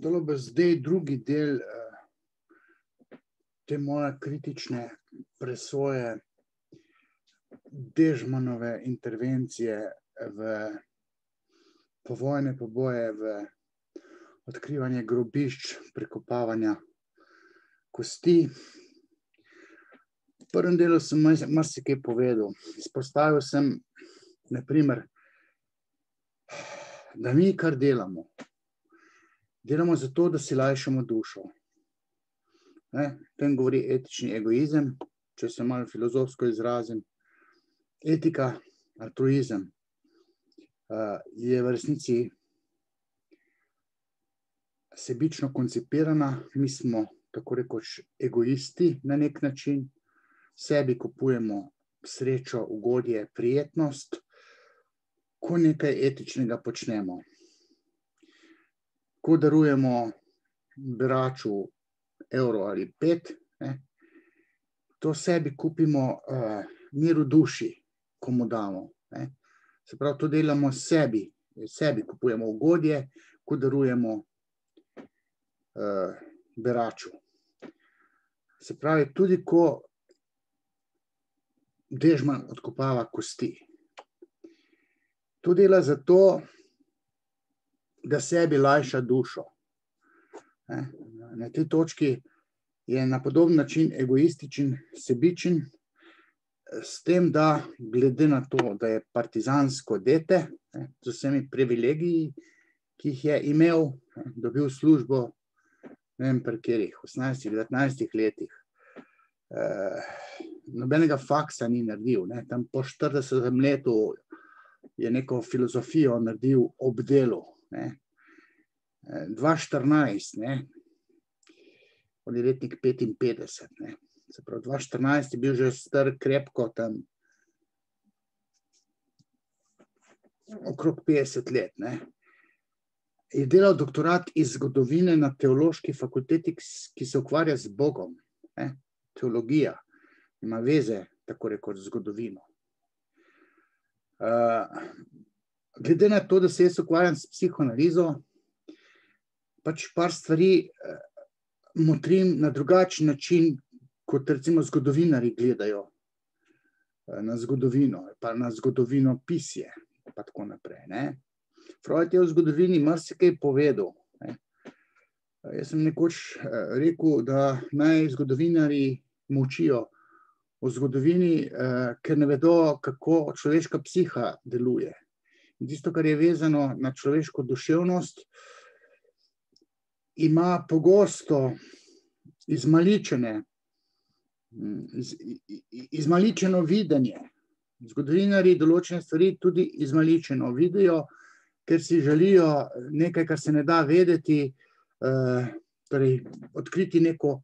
Dalo bi zdaj drugi del te moje kritične presoje Dežmanove intervencije v povojne poboje, v odkrivanje grobišč, prekopavanja kosti. V prvem delu sem marsikaj povedal. Izpostavil sem, na primer, da mi kar delamo. Delamo zato, da si lajšamo dušo. Tem govori etični egoizem, če se malo filozofsko izrazim. Etika, altruizem je v resnici sebično koncipirana. Mi smo tako rekoč egoisti na nek način. Sebi kupujemo srečo, ugodje, prijetnost, ko nekaj etičnega počnemo. Ko darujemo beraču evro ali 5, to sebi kupimo mir v duši, ko mu damo. Se pravi, to delamo sebi kupujemo ugodje, ko darujemo beraču. Se pravi, tudi ko Dežman odkopava kosti. To dela zato, da sebi lajša dušo. Na tej točki je na podoben način egoističen, sebičen, s tem, da glede na to, da je partizansko dete, z vsemi privilegiji, ki jih je imel, dobil službo, ne vem pri katerih, 18-19 letih, nobenega faksa ni naredil. Tam po 40. letu je neko filozofijo naredil ob delu. 2014, on je letnik 55. Se pravi, 2014 je bil že star krepko tam okrog 50 let. Je delal doktorat iz zgodovine na teološki fakulteti, ki se ukvarja z Bogom. Teologija ima veze, tako rekoč, z zgodovino. Glede na to, da se jaz ukvarjam s psihoanalizo, pač par stvari motrim na drugačen način, kot recimo zgodovinarji gledajo na zgodovino, pa na zgodovinopisje, pa tako naprej. Freud je v zgodovini marsikaj povedal. Jaz sem nekoč rekel, da naj zgodovinarji molčijo o zgodovini, ker ne vedo, kako človeška psiha deluje. In tisto, kar je vezano na človeško duševnost, ima pogosto izmaličeno videnje. Zgodovinarji določene stvari tudi izmaličeno vidijo, ker si želijo nekaj, kar se ne da vedeti, torej odkriti neko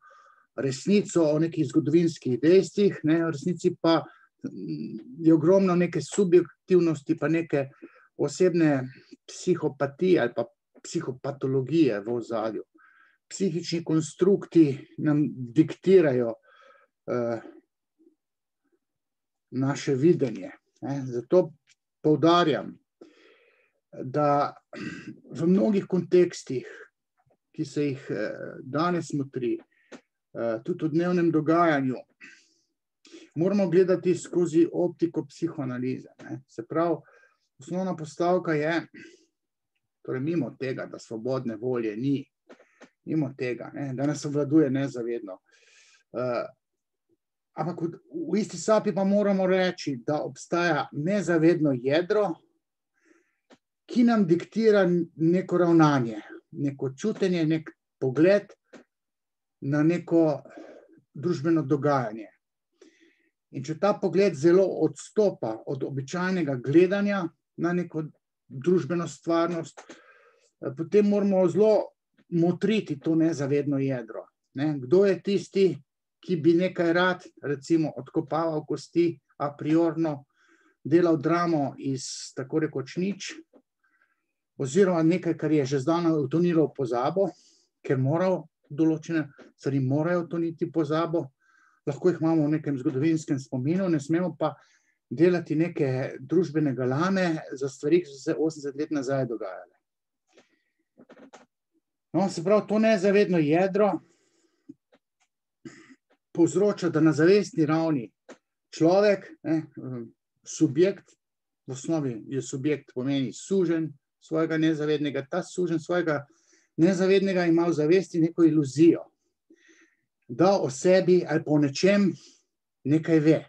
resnico o nekih zgodovinskih dejstvih, v resnici pa je ogromno neke subjektivnosti, pa neke osebne psihopatije ali pa psihopatologije v ozadju. Psihični konstrukti nam diktirajo naše videnje. Zato poudarjam, da v mnogih kontekstih, ki se jih danes motri, tudi v dnevnem dogajanju, moramo gledati skozi optiko psihoanalize. Se pravi, osnovna postavka je, torej mimo tega, da svobodne volje ni, mimo tega, da nas obvladuje nezavedno. Ampak v isti sapi pa moramo reči, da obstaja nezavedno jedro, ki nam diktira neko ravnanje, neko čutenje, nek pogled na neko družbeno dogajanje. In če ta pogled zelo odstopa od običajnega gledanja na neko družbeno stvarnost, potem moramo zelo motriti to nezavedno jedro. Kdo je tisti, ki bi nekaj rad, recimo, odkopaval kosti a priorno, delal dramo iz tako rekoč nič, oziroma nekaj, kar je že zdavnaj utonilo v pozabo, ker določene stvari morajo utoniti v pozabo, lahko jih imamo v nekem zgodovinskem spominu, ne smemo pa delati neke družbene galame za stvari, ki so se 80 let nazaj dogajale. No, se pravi, to nezavedno jedro povzroča, da na zavestni ravni človek, subjekt, v osnovi je subjekt pomeni suženj svojega nezavednega, ta suženj svojega nezavednega ima v zavesti neko iluzijo, da o sebi ali po nečem nekaj ve.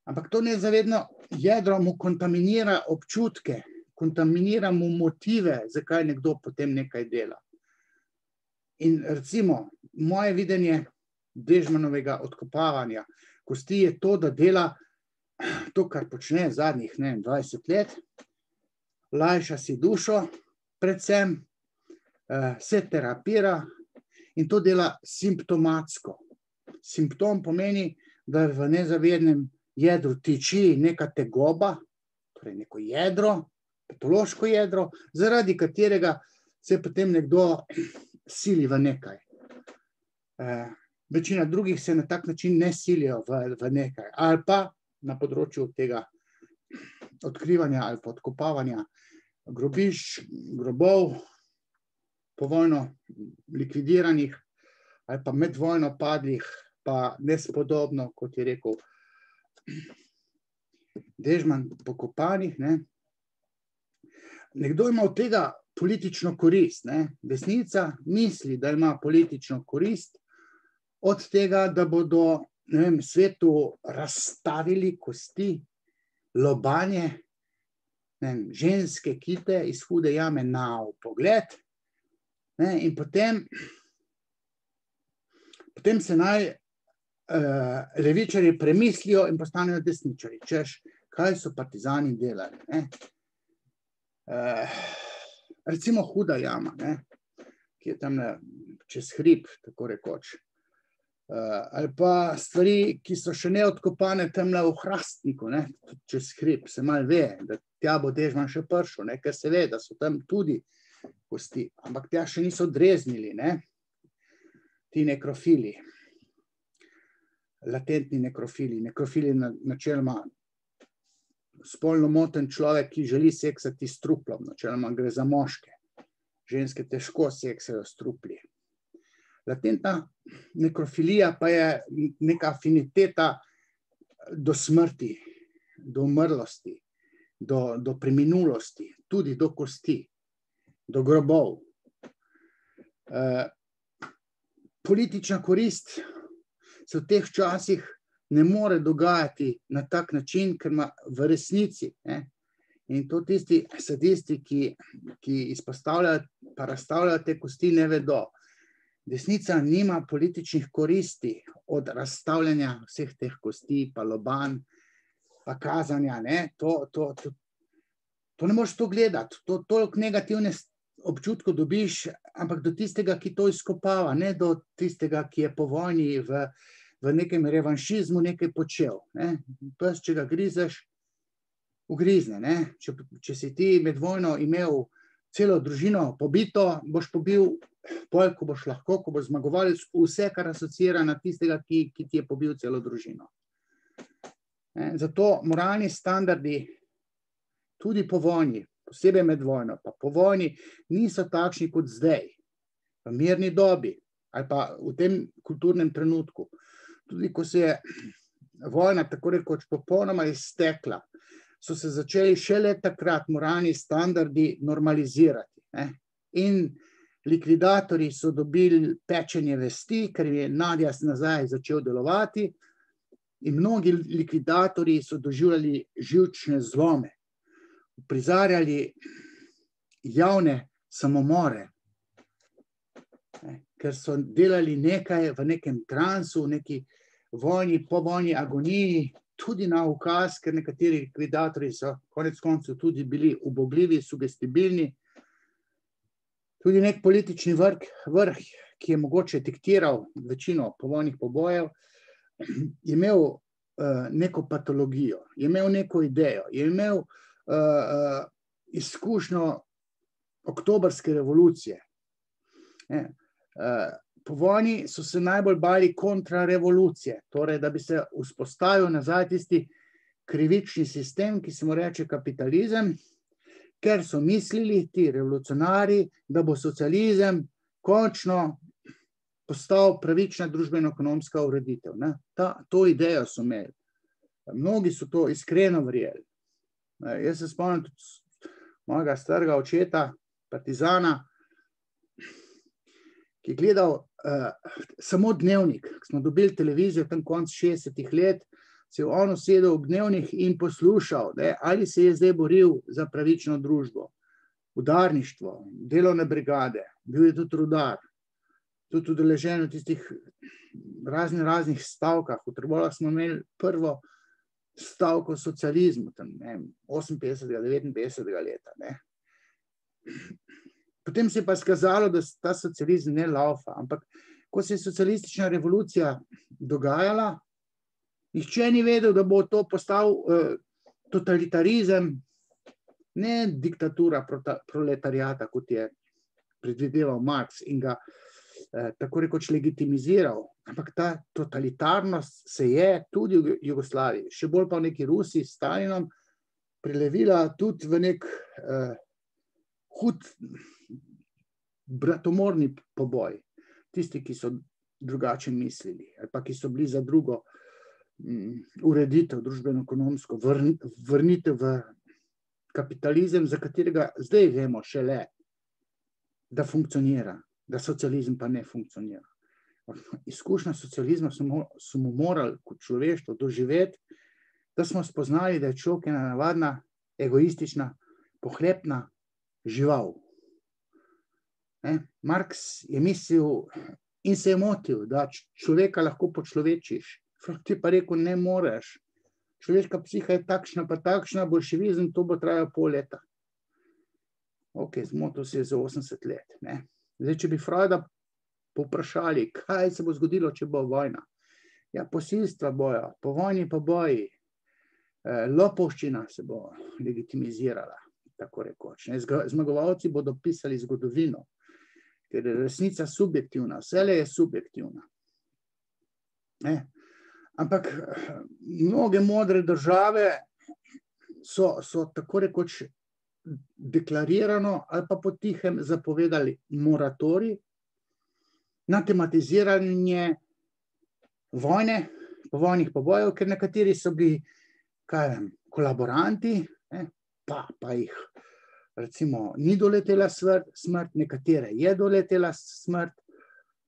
Ampak to nezavedno jedro mu kontaminira občutke, kontaminira mu motive, zakaj nekdo potem nekaj dela. In recimo, moje videnje Dežmanovega odkopavanja kosti je to, da dela to, kar počne zadnjih 20 let, lajša si dušo, predvsem se terapira in to dela simptomatsko. Simptom pomeni, da v nezavednem jedru tiči neka tegoba, torej neko jedro, patološko jedro, zaradi katerega se potem nekdo sili v nekaj. Večina drugih se na tak način ne silijo v nekaj. Ali pa na področju tega odkrivanja ali pa odkopavanja grobišč, grobov, povojno likvidiranih ali pa medvojno padlih, pa nespodobno, kot je rekel Dežman, pokopanih. Nekdo ima od tega politično korist. Desnica misli, da ima politično korist od tega, da bodo svetu razstavili kosti, lobanje, ženske kite iz Hude jame na pogled. In potem se naj levičarji premislijo in postanejo desničarji, češ, kaj so partizani delali. Recimo Huda jama, ki je tam čez hrib, tako rekoč. Ali pa stvari, ki so še neodkopane tamle v Hrastniku, čez hrib, se malo ve, da tja bo Dežman še prišel, ker se ve, da so tam tudi kosti, ampak tja še niso dreznili, ti nekrofili, latentni nekrofili. Nekrofili načeloma spolno moten človek, ki želi seksati s truplom, načeloma gre za moške. Ženske težko seksajo s trupli. Latentna nekrofilija pa je neka afiniteta do smrti, do umrlosti, do preminulosti, tudi do kosti, do grobov. Politična korist se v teh časih ne more dogajati na tak način, ker ima v resnici. In to tisti sadisti, ki izpostavljajo pa razstavljajo te kosti, ne vedo. Desnica nima političnih koristi od razstavljanja vseh teh kosti, pa lobanj, pa kazanja. To ne moreš to gledati, toliko negativne občutkov dobiš, ampak do tistega, ki to izkopava, ne do tistega, ki je po vojni v nekem revanšizmu nekaj počel. Pes, če ga grizeš, ugrizne. Če si ti med vojno imel celo družino pobito, boš pobil pol, ko boš lahko, ko boš zmagovalec, vse, kar asociira na tistega, ki ti je pobil celo družino. Zato moralni standardi tudi po vojni, posebej med vojno, pa po vojni, niso takšni kot zdaj, v mirni dobi ali pa v tem kulturnem trenutku. Tudi ko se je vojna tako rekoč popolnoma iztekla, so se začeli šele takrat moralni standardi normalizirati. In likvidatorji so dobili pečenje vesti, ker je Nadjas nazaj začel delovati, in mnogi likvidatorji so doživljali živčne zlome, prizarjali javne samomore, ker so delali nekaj v nekem transu, v neki vojni, povojni agoniji, tudi na ukaz, ker nekateri likvidatorji so konec koncev tudi bili ubogljivi, sugestibilni. Tudi nek politični vrh, ki je mogoče diktiral večino povojnih pobojev, je imel neko patologijo, je imel neko idejo, je imel izkušnjo oktobrske revolucije. Po vojni so se najbolj bali kontrarevolucije, torej, da bi se vzpostavil nazaj tisti krivični sistem, ki se mu reče kapitalizem, ker so mislili ti revolucionarji, da bo socializem končno postal pravična družbeno-ekonomska ureditev. Ne? To idejo so imeli. Mnogi so to iskreno verjeli. Jaz se spomnim tudi mojega starega očeta, partizana, ki je gledal samo dnevnik. Ko smo dobili televizijo tam konc 60-ih let, se je on usedel v dnevnik in poslušal, ali se je zdaj boril za pravično družbo, udarništvo, delovne brigade, bil je tudi rudar, tudi udeležen v tistih raznih stavkah. V Trbovljah smo imeli prvo stavko socializmu, tam 58. 59. leta. Ne. Potem se je pa skazalo, da ta socializem ne laufa, ampak ko se je socialistična revolucija dogajala, nihče ni vedel, da bo to postal totalitarizem, ne diktatura proletariata, kot je predvideval Marx in ga tako rekoč legitimiziral, ampak ta totalitarnost se je tudi v Jugoslaviji, še bolj pa v neki Rusiji s Stalinom, prelevila tudi v nek hud bratomorni poboj. Tisti, ki so drugače mislili, ali pa ki so bili za drugo ureditev, družbeno-ekonomsko, vrnitev v kapitalizem, za katerega zdaj vemo šele, da funkcionira, da socializem pa ne funkcionira. Izkušnja socializma smo morali kot človeštvo doživeti, da smo spoznali, da je človek ena navadna, egoistična, pohlepna žival. Marx je mislil in se je motil, da človeka lahko počlovečiš. Ti pa rekel, ne moreš. Človeška psiha je takšna pa takšna, bolševizem, to bo trajalo pol leta. Ok, zmotil se je za 80 let. Ne. Zdaj, če bi Freuda povprašali, kaj se bo zgodilo, če bo vojna. Ja, posilstva bojo, po vojni pa boji. Lopovščina se bo legitimizirala, tako rekoč. Zmagovalci bodo pisali zgodovino, ker je resnica subjektivna, vselej je subjektivna. Ampak mnoge modre države so tako rekoč deklarirano ali pa potihem zapovedali moratorij na tematiziranje vojne, povojnih pobojev, ker nekateri so bili kolaboranti, pa jih recimo ni doletela smrt, nekatere je doletela smrt.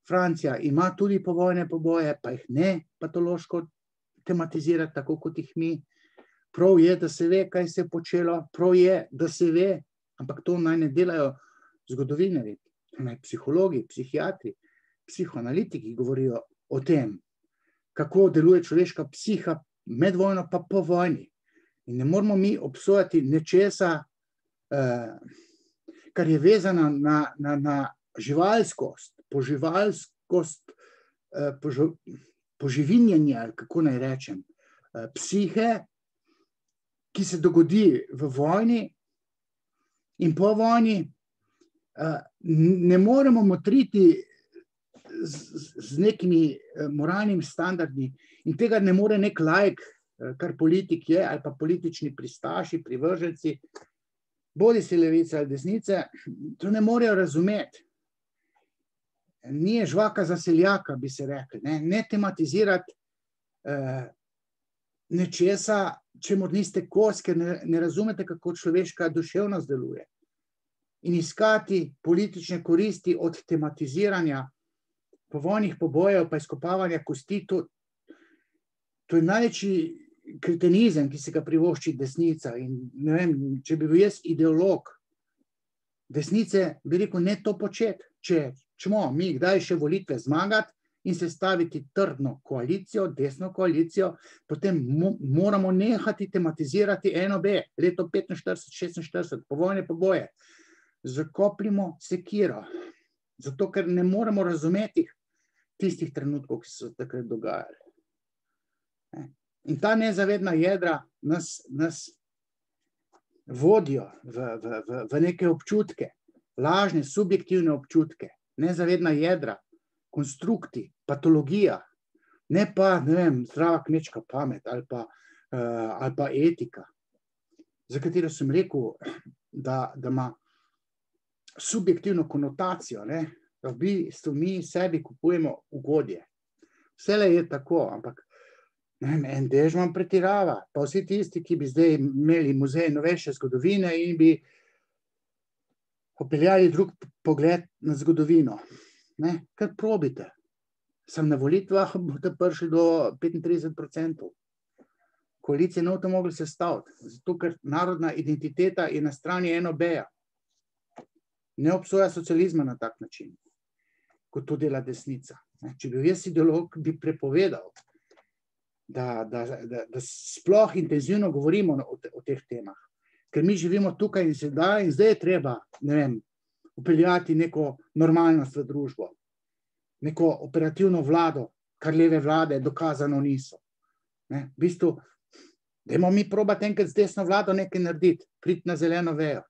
Francija ima tudi povojne poboje, pa jih ne patološko tematizira, tako kot jih mi. Prav je, da se ve, kaj se je počelo, prav je, da se ve, ampak to naj ne delajo zgodovinarji, naj psihologi, psihiatri, psihoanalitiki govorijo o tem, kako deluje človeška psiha med vojno pa po vojni. In ne moramo mi obsojati nečesa, kar je vezano na živalskost, poživalskost, poživinjenje, kako naj rečem, psihe, ki se dogodi v vojni in po vojni. Ne moremo motriti z nekimi moralnimi standardi in tega ne more nek laik, kar politik je, ali pa politični pristaši, privrženci, bodi si levice ali desnice, to ne morejo razumeti. Ni žvaka za seljaka, bi se rekli. Ne tematizirati nečesa, čemur niste kos, ker ne razumete, kako človeška duševnost deluje. In iskati politične koristi od tematiziranja povojnih pobojev pa izkopavanja kosti, to je največji kretenizem, ki se ga privošči desnica. In ne vem, če bi bil jaz ideolog desnice, bi rekel, ne to početi. Če ćemo mi kdaj še volitve zmagati in se staviti trdno koalicijo, desno koalicijo, potem moramo nehati tematizirati NOB, leto 45-46, povojne poboje. Zakopljimo sekiro, zato ker ne moremo razumeti tistih trenutkov, ki so takrat dogajali. In ta nezavedna jedra nas vodijo v neke občutke, lažne, subjektivne občutke, nezavedna jedra, konstrukti, patologija, ne pa, ne vem, zdrava kmečka pamet ali pa etika, za katero sem rekel, da ima subjektivno konotacijo, ne? Da v bistvu mi sebi kupujemo ugodje. Vselej je tako, ampak en Dežman pretirava, pa vsi tisti, ki bi zdaj imeli muzej novejše zgodovine in bi popeljali drug pogled na zgodovino. Ne? Kar probite. Sam na volitvah boste prišli do 35%. Koalicije ne boste mogli sestaviti, zato ker narodna identiteta je na strani NOB-ja. Ne obsoja socializma na tak način, kot to dela desnica. Če bi bil jaz ideolog, bi prepovedal, da sploh intenzivno govorimo o teh temah. Ker mi živimo tukaj in sedaj in zdaj je treba, ne vem, upeljati neko normalnost v družbo, neko operativno vlado, kar leve vlade dokazano niso. V bistvu, dajmo mi probati enkrat z desno vlado nekaj narediti, priti na zeleno vejo.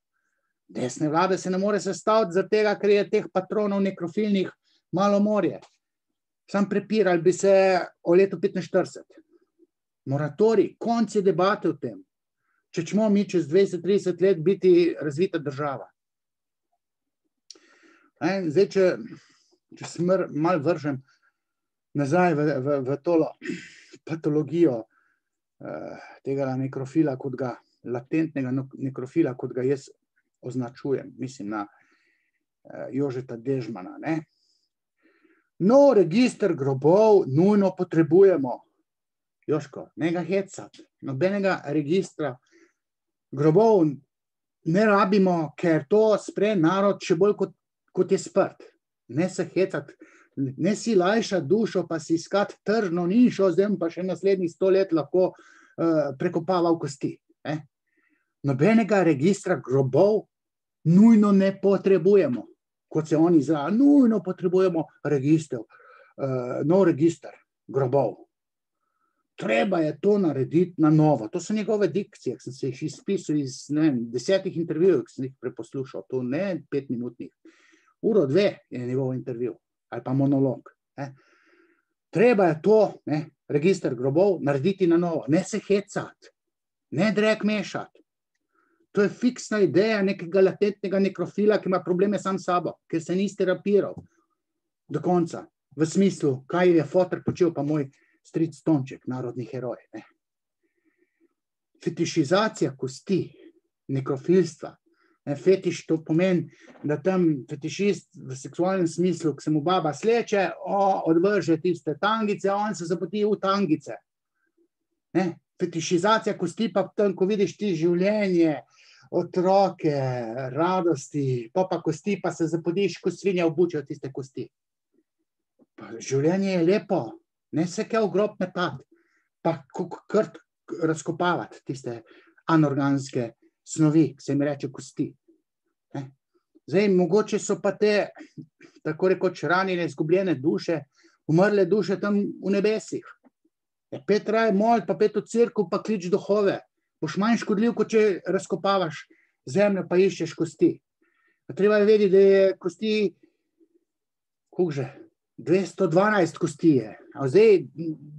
Desne vlade se ne more sestaviti zaradi tega, ker je teh patronov nekrofilnih malo morje. Sam prepirali bi se o letu 45. Moratorij, konc je debate o tem. Če ćemo mi čez 20-30 let biti razvita država. Zdaj, če se malo vržem nazaj v tolo patologijo tega nekrofila, kot ga, latentnega nekrofila, kot ga jaz označujem, mislim na Jožeta Dežmana. Nov register grobov nujno potrebujemo. Jožko, ne ga hecati. Nobenega registra grobov ne rabimo, ker to spre narod še bolj kot je sprt. Ne se hecati, ne si lajša dušo, pa si iskati tržno nišo, zdaj pa še naslednjih 100 let lahko prekopaval kosti. Nobenega registra grobov nujno ne potrebujemo, kot se oni izražajo, nujno potrebujemo nov register grobov. Treba je to narediti na novo. To so njegove dikcije, ki sem se jih izpisal iz 10 intervjujev, ki sem jih preposlušal. To ne 5-minutnih. 1-2 je njegov intervju, ali pa monolog. Treba je to, register grobov, narediti na novo. Ne se hecati, ne drek mešati. To je fiksna ideja nekega latentnega nekrofila, ki ima probleme sam s sabo, ker se ni terapiral do konca. V smislu, kaj je foter počel, pa moj stric Tonček, narodni heroj. Fetišizacija kosti, nekrofilstva. Fetiš to pomeni, da tam fetišist v seksualnem smislu, ki se mu baba sleče, odvrže tiste tangice, on se zapoti v tangice. Fetišizacija kosti pa tam, ko vidiš ti življenje, otroke, radosti, pa kosti, pa se zapodiš, ko svinja obučejo tiste kosti. Življenje je lepo, ne se kaj v grob metati, pa kar razkopavati tiste anorganske snovi, ki se jim reče kosti. Zdaj, mogoče so pa te, tako rekoč, ranjene, izgubljene duše, umrle duše tam v nebesih. Pet raj mol, pa pet v cerkev, pa klič duhove. Boš manj škodljiv, kot če razkopavaš zemljo, pa iščeš kosti. Treba je vedeti, da je kosti, koliko že, 212 kosti je. A zdaj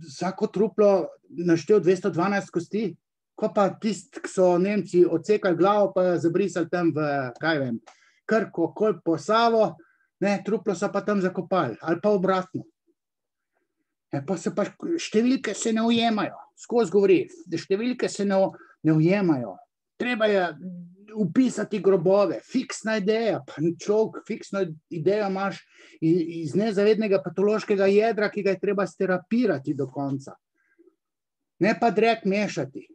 vsako truplo naštel 212 kosti, ko pa tisti, ki so Nemci odsekali glavo, pa zabrisali tam v, kaj vem, Krko, Kolpo, Savo, truplo so pa tam zakopali, ali pa obratno. Pa se pa številke se ne ujemajo, skozi govori, da številke se ne ujemajo. Treba je upisati grobove, fiksna ideja, pa človek, fiksno idejo imaš iz nezavednega patološkega jedra, ki ga je treba sterapirati do konca. Ne pa drek mešati.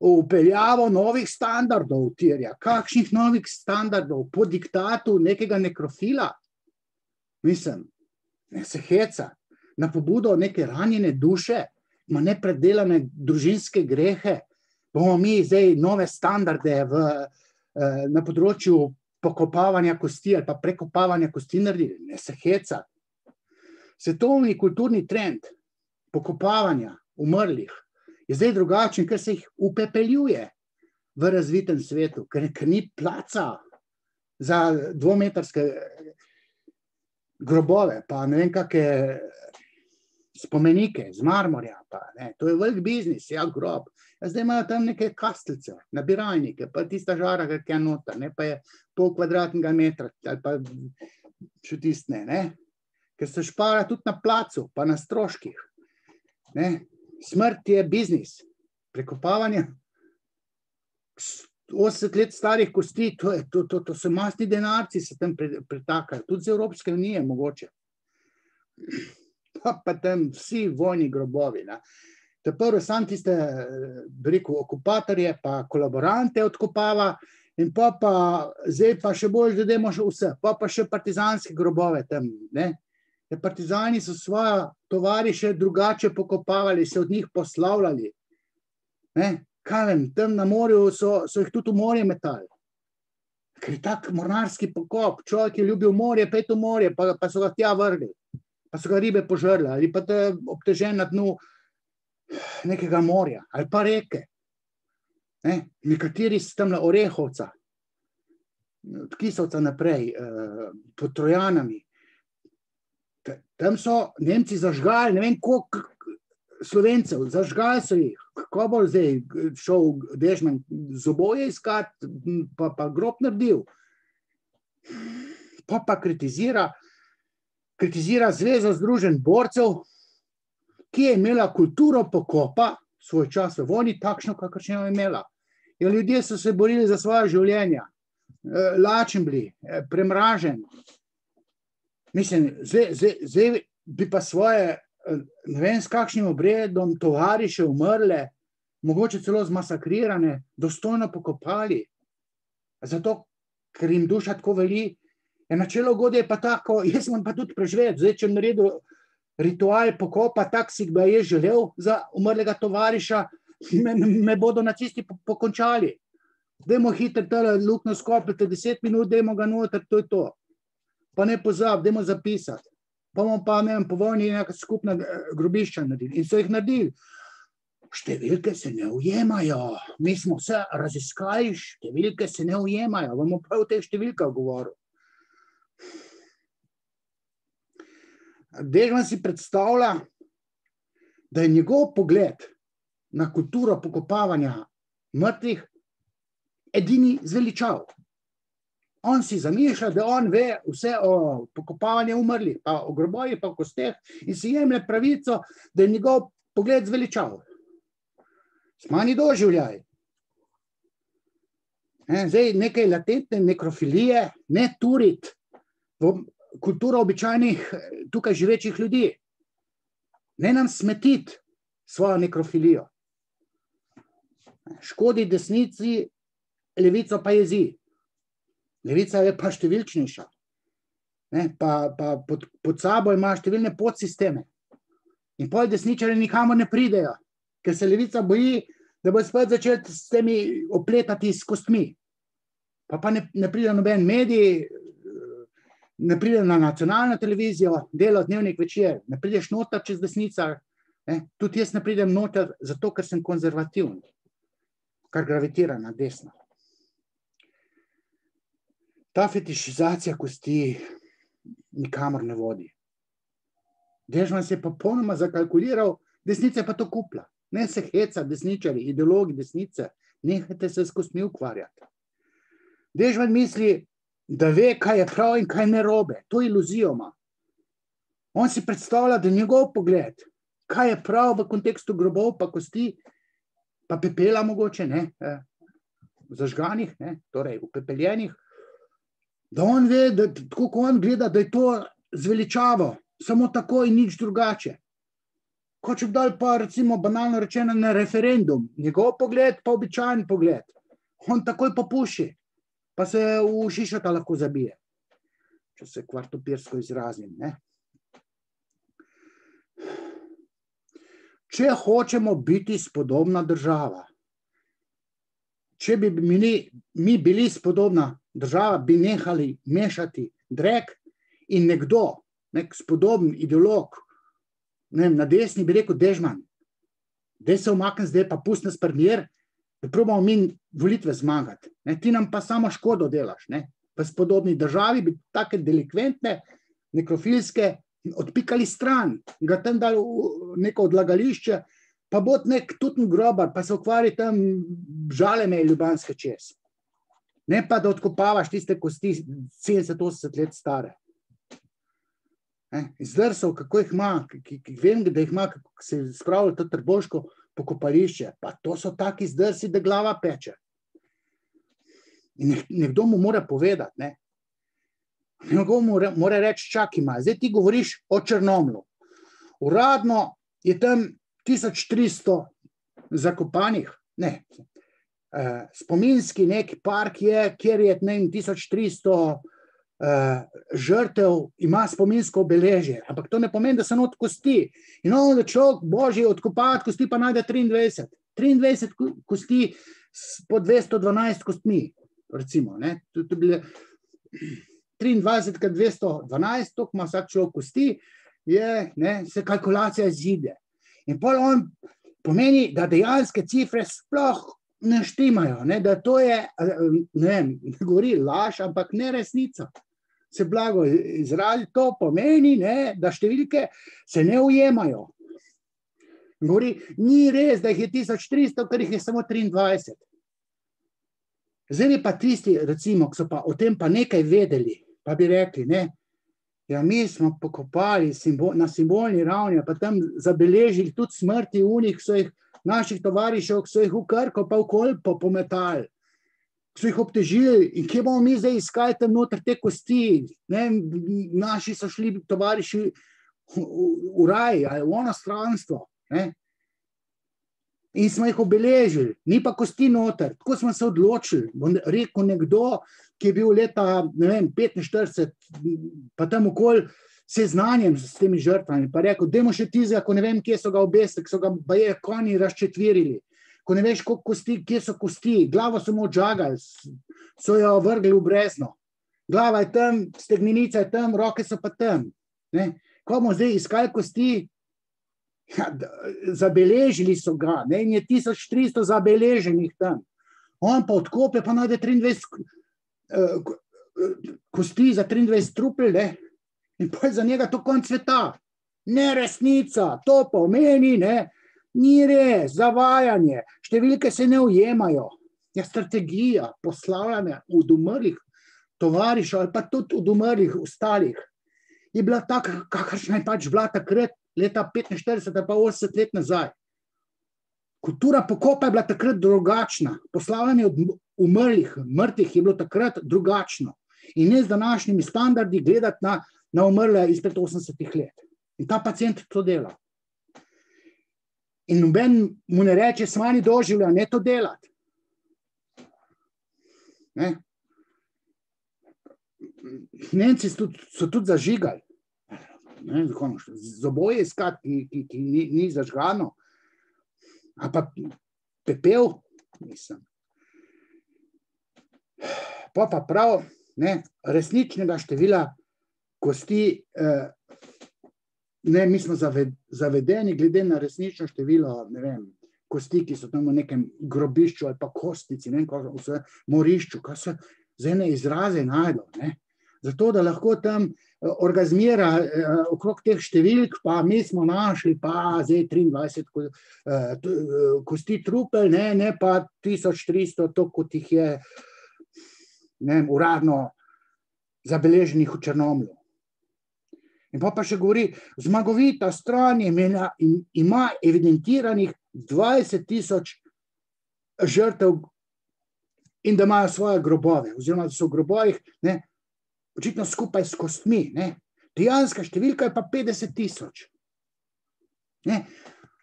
Vpeljavo novih standardov terja. Kakšnih novih standardov? Po diktatu nekega nekrofila? Mislim, ne se heca. Na pobudo neke ranjene duše, ima nepredelane družinske grehe, bomo mi zdaj nove standarde na področju pokopavanja kosti ali pa prekopavanja kosti naredili. Ne se heca. Svetovni kulturni trend pokopavanja umrlih je zdaj drugačen, ker se jih upepeljuje v razvitem svetu, ker ni placa za 2-metrske grobove, pa ne vem, kakšne spomenike z marmorja, pa, ne, to je velik biznis, ja, grob. Ja, zdaj imajo tam neke kastelce, nabiralnike, pa tista žara, ki je noter, ne, pa je pol kvadratnega metra, ali pa še tistne, ne, ker se špara tudi na placu, pa na stroških. Ne. Smrt je biznis, prekopavanje 80 let starih kosti, to so mastni denarci, se tam pretakajo, tudi z Evropske unije mogoče. Pa tam vsi vojni grobovi. Ne. To prvo sam tiste, bi rekel, okupatorje pa kolaborante odkopava in pa zdaj pa še bolj, da dajmo še vse, pa še partizanske grobove tam, ne. Partizani so svoje tovariše drugače pokopavali, se od njih poslavljali. Ne. Kaj vem, tam na morju so jih tudi v morje metali. Ker je tak mornarski pokop, človek je ljubil morje, pet v morje, pa so ga tja vrgli, pa so ga ribe požrli, ali pa te obtežen na dnu nekega morja, ali pa reke. Ne? Nekateri so tam na Orehovca, od Kisovca naprej, pod Trojanami. Tam so Nemci zažgali, ne vem koliko Slovencev, zažgali so jih. Kako bo zdaj šel Dežman z oboje iskat, pa grob naredil. Pa kritizira Zvezo združenj borcev, ki je imela kulturo pokopa svoj čas v vojni, takšno, kakršno je imela. Ja, ljudje so se borili za svoje življenja, lačen bili, premražen. Mislim, zdaj bi pa svoje, ne vem, s kakšnim obredom tovariše umrle, mogoče celo zmasakrirane, dostojno pokopali. Zato, ker jim duša tako veli. Načelo ugodje je pa tako, jaz sem pa tudi preživel. Zdaj, če naredil ritual pokopa, tak si ga je želel za umrlega tovariša, me bodo nacisti pokončali. Dajmo hitro tale luknjo skopljati, 10 minut, dajmo ga noter, to je to. Pa ne pozab, dajmo zapisati. Pa bomo pa, ne vem, po vojni neka skupna grobišča naredili. In so jih naredili. Številke se ne ujemajo. Mi smo vse raziskali, številke se ne ujemajo. Bomo pa v teh številkah govoril. Dežman si predstavlja, da je njegov pogled na kulturo pokopavanja mrtvih edini zveličav. On si zamišlja, da on ve vse o pokopavanju umrlih, pa o grobovih, pa o kosteh in si jemlje pravico, da je njegov pogled zveličav. Smanji doživljaj. Zdaj nekaj latentne nekrofilije, ne turit v kulturo običajnih tukaj živečih ljudi. Ne nam smetiti svojo nekrofilijo. Škodi desnici, levico pa jezi. Levica je pa številčnejša. Pa pod sabo ima številne podsisteme. In pol desničari nikamor ne pridejo, ker se levica boji, da bo spet začel s temi opletati s kostmi. Pa ne pride noben medij, ne pride na nacionalno televizijo, dela dnevnik večer, ne prideš noter čez desnica. Tudi jaz ne pridem noter, zato ker sem konzervativn, kar gravitira na desno. Ta fetišizacija kosti nikamor ne vodi. Dežman se je popolnoma zakalkuliral, desnica pa to kupla. Ne se heca desničari, ideologi desnice, nehajte se s kostmi ukvarjati. Dežman misli, da ve, kaj je prav in kaj ne robe. To iluzijo ima. On si predstavlja, da njegov pogled, kaj je prav v kontekstu grobov, pa kosti, pa pepela mogoče, ne, zažganih, ne, torej upepeljenih, da on ve, da tako ko on gleda, da je to zveličavo, samo tako in nič drugače. Ko če bi dal pa recimo banalno rečeno na referendum, njegov pogled pa običajen pogled, on takoj popuši, pa se v šišota lahko zabije, če se kvartopirsko izrazim, ne. Če hočemo biti spodobna država, če bi mi bili spodobna država, bi nehali mešati drek in nekdo, nek spodoben ideolog, ne vem, na desni bi rekel Dežman, daj se umaknem zdaj, pa pusti nas pri mir, da probamo mi volitve zmagati. Ti nam pa samo škodo delaš. V spodobni državi bi take delikventne, nekrofilske odpikali stran, ga tam dali v neko odlagališče, pa bod nek tutn grobar, pa se ukvari tam Žaleme ljubljanske čez. Ne pa, da odkopavaš tiste kosti 70-80 let stare. Zdrsov, kako jih ima, vem, da jih ima, kako se spravlja to trboško pokopališče, pa to so taki zdrsi, da glava peče. In nekdo mu mora povedati, ne. Nekdo mora reči, čakaj ima, zdaj ti govoriš o Črnomlju. Uradno je tam 1300 zakopanih, ne, spominski neki park je, kjer je 1300 žrtev, ima spominsko obeležje, ampak to ne pomeni, da so not kosti. In da človek božji odkopavati kosti, pa najde 23 kosti po 212 kostmi, recimo, ne, to bile 23 krat 212, toliko ima vsak človek kosti, ne, se kalkulacija izide. In pol on pomeni, da dejanske cifre sploh ne štimajo, ne, da to je, ne vem, govori laž, ampak ne resnica. Se blago izrazi, to pomeni, ne, da številke se ne ujemajo. Govori, ni res, da jih je 1300, ker jih je samo 23. Zdaj bi pa tisti, recimo, ki so pa o tem pa nekaj vedeli, pa bi rekli, ne, ja, mi smo pokopali na simbolni ravni, pa tam zabeležili tudi smrti unih, so jih naših tovarišev, ki so jih v Krko pa v Kolpo pometali, ki so jih obtežili in kje bomo mi zdaj iskali tam noter te kosti, ne, naši so šli tovariši v raj ali v ono stranstvo, ne, in smo jih obeležili, ni pa kosti noter, tako smo se odločili, bom rekel nekdo, ki je bil leta, ne vem, 45, pa tam okoli seznanjem s temi žrtvami, pa rekel, dajmo še tizga, ko ne vem, kje so ga obesili, ki so ga baje konji razčetvirili, ko ne veš, koliko kosti, kje so kosti, glavo so mu odžagali, so jo vrgli v brezno, glava je tam, stegnenica je tam, roke so pa tam, ne, ko bomo zdaj iskali kosti, ja, zabeležili so ga, ne, in je 1300 zabeleženih tam, on pa odkope, pa najde 23 kosti za 23 trupel, ne, in pa je za njega to konc sveta. Ne resnica, to pomeni, ne, ni res, zavajanje, številke se ne ujemajo. Ja, strategija poslavljanja od umrlih tovarišev ali pa tudi od umrlih ostalih je bila taka, kakršna je pač bila takrat leta 45 ali pa 80 let nazaj. Kultura pokopa je bila takrat drugačna, poslavljanje od umrlih, mrtvih je bilo takrat drugačno. In ne z današnjimi standardi gledati na umrle izpred 80 let. In ta pacient to dela. In noben mu ne reče, smani doživlja, ne to delati. Ne? Nemci so tudi zažigali. Ne, z oboje iskati, ki ni zažgano. A pa pepel, mislim. Pa prav, ne, resničnega števila kosti, ne, mi smo zavedeni glede na resnično število, ne vem, kosti, ki so tam v nekem grobišču ali pa kostici, ne, v morišču, kaj se za ene izraze najdo, ne. Zato, da lahko tam orgazmira okrog teh številk, pa mi smo našli pa zdaj 23 kosti trupel, ne pa 1300, to kot jih je, ne vem, uradno zabeleženih v Črnomlju. In pa še govori, zmagovita stran ima evidentiranih 20,000 žrtev in da imajo svoje grobove, oziroma da so v grobovih, ne, očitno skupaj s kostmi, ne. Dejanska številka je pa 50,000. Ne.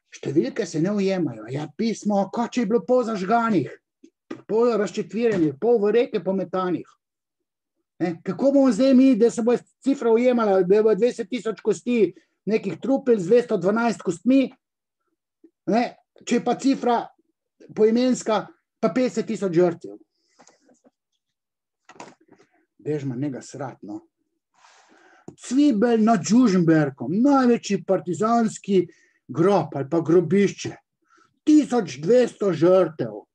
Številke se ne ujemajo. Ja, pismo, kot če je bilo pol zažganih, pol razčetvirenih, pol v reke pometanih. Ne. Kako bomo zdaj mi, da se bo cifra ujemala, da bo 20,000 kosti nekih trupel z 212 kostmi, ne, če pa cifra poimenska pa 50,000 žrtev. Bežma njega srat, no. Cvibelj nad Žužemberkom, največji partizanski grob ali pa grobišče. 1200 žrtev,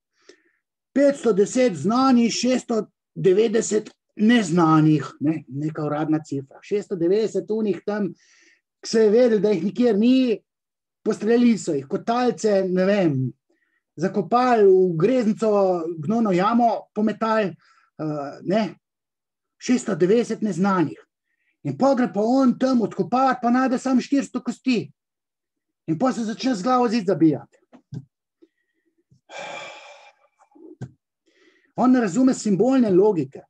510 znanih, 690 neznanih, ne, neka uradna cifra. 690 unih tam, ki se je vedel, da jih nikjer ni, postrelili so jih, kot talce, ne vem, zakopali v greznico, gnojno jamo, pometali, 690 neznanih. In pogre pa on tam odkopavati, pa najde sam 400 kosti. In potem se začne z glavo zid zabijati. On ne razume simbolne logike.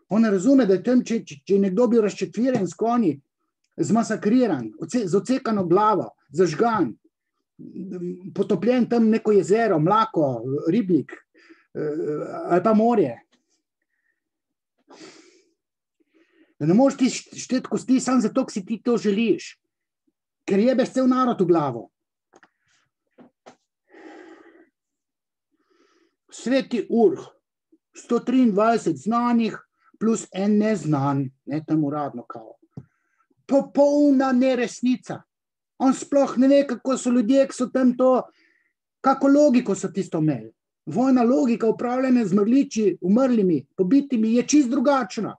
On ne razume, da je tam, če je nekdo bil razčetviren s konji, zmasakriran, z odsekano glavo, zažgan, potopljen tam neko jezero, mlako, ribnik ali pa morje. Da ne moreš ti šteti kosti samo zato, ker si ti to želiš, ker jebeš cel narod v glavo. Sveti Urh, 123 znanih plus en neznan, ne tam uradno kao. Popolna neresnica. On sploh ne ve, kako so ljudje, ki so tam to, kako logiko so tisto imeli. Vojna logika upravljanja z mrliči, umrlimi, pobitimi je čist drugačna.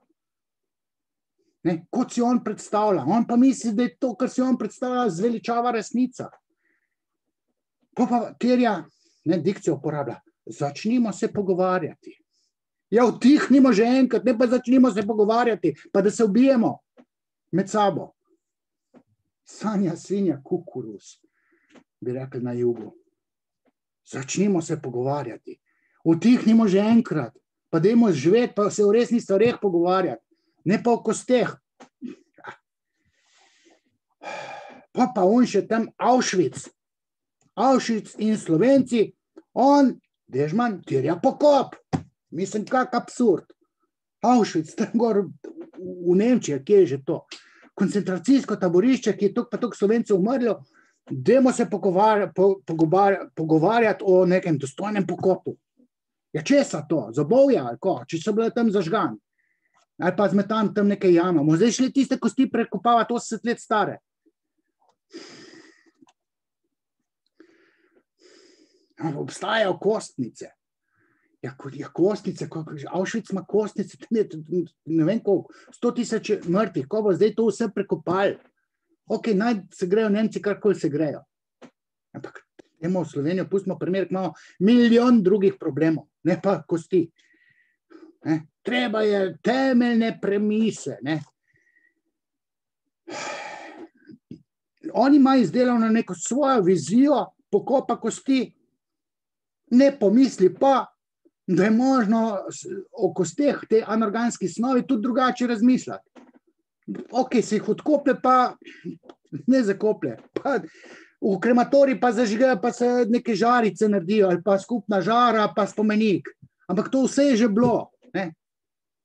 Ne, kot si on predstavlja. On pa misli, da je to, kar si on predstavlja, zveličava resnica. Pa terja, dikcijo uporablja, začnimo se pogovarjati. Ja, utihnimo že enkrat, ne pa začnimo se pogovarjati, pa da se ubijemo med sabo. Sanja, svinja, kukuruz, bi rekli na jugu. Začnimo se pogovarjati. Utihnimo že enkrat, pa dajmo živeti, pa se v resnih stvareh pogovarjati. Ne pa v kosteh. Pa on še tam Auschwitz. Auschwitz in Slovenci, on, Dežman, terja pokop. Mislim, kak absurd. Auschwitz, tam gor v Nemčiji, kje je že to? Koncentracijsko taborišče, ki je toliko Slovencev umrlo, dajmo se pogovarjati o nekem dostojnem pokopu. Ja, česa to? Zobovja ali ko? Če so bile tam zažgan. Ali pa zmetan tam nekaj jama. Zdaj šli tiste kosti prekopavati 80 let stare. Obstajajo kostnice. Ja, kostnice, Auschwitz ima kostnice, ne vem koliko, 100 000 mrtvih, ko bo zdaj to vse prekopali. Ok, naj se grejo Nemci, karkoli se grejo. Ampak v Slovenijo pustimo primer, ki imamo milijon drugih problemov, ne pa kosti. Treba je temeljne premise. On ima izdelano neko svojo vizijo pokopa kosti, ne pomisli pa, da je možno o kosteh te anorganske snovi tudi drugače razmišljati. Ok, se jih odkoplje, pa ne zakoplje. V krematoriji pa zažigajo, pa se neke žarice naredijo, ali pa skupna žara, pa spomenik. Ampak to vse je že bilo.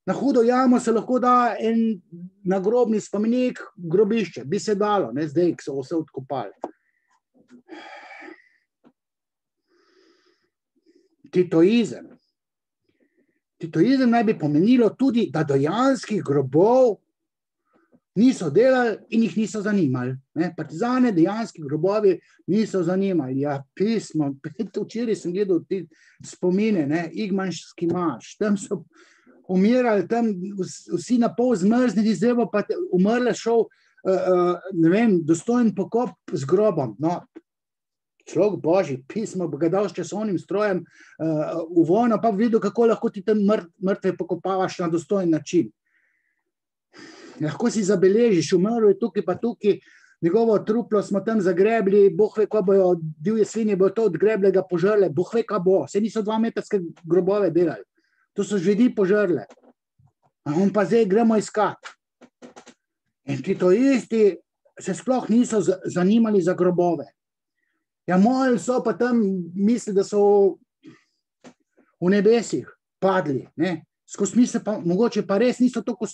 Na hudo jamo se lahko da en nagrobni spomenik, grobišče, bi se dalo, zdaj, ki so vse odkopali. Titoizem. Titoizem naj bi pomenilo tudi, da dejanskih grobov niso delali in jih niso zanimali. Partizane dejanski grobovi niso zanimali. Ja, pismo, včeraj sem gledal ti spomine, Igmanski marš, tam so umirali, tam vsi na pol zmrznili, zdaj bo pa umrle šel, ne vem, dostojen pokop z grobom. No, človek božji, pismo, ga dal s časovnim strojem v vojno, pa videl, kako lahko ti tam mrtve pokopavaš na dostojen način. Lahko si zabeležiš, umrl je tukaj pa tukaj, njegovo truplo smo tam zagrebli, Bog ve, ko bojo divje svinje, bojo to odgreble, ga požrle, Bog ve, ka bo, se niso 2-metrske grobove delali. To so žvedi požrle. A on pa zdaj gremo iskati. In ti to isti se sploh niso zanimali za grobove. Ja, molili so pa tam misli, da so v nebesih padli. S kostmi se pa mogoče pa res niso toliko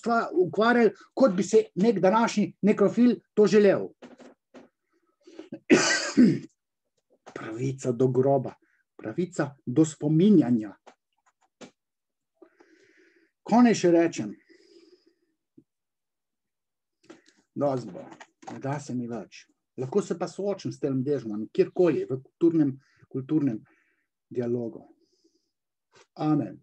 ukvarjali, kot bi se nek današnji nekrofil to želel. Pravica do groba, pravica do spominjanja. Konaj še rečem, dozbo, ne da se mi več. Lahko se pa soočim s tem Dežmanom, kjerkoli, v kulturnem dialogu. Amen.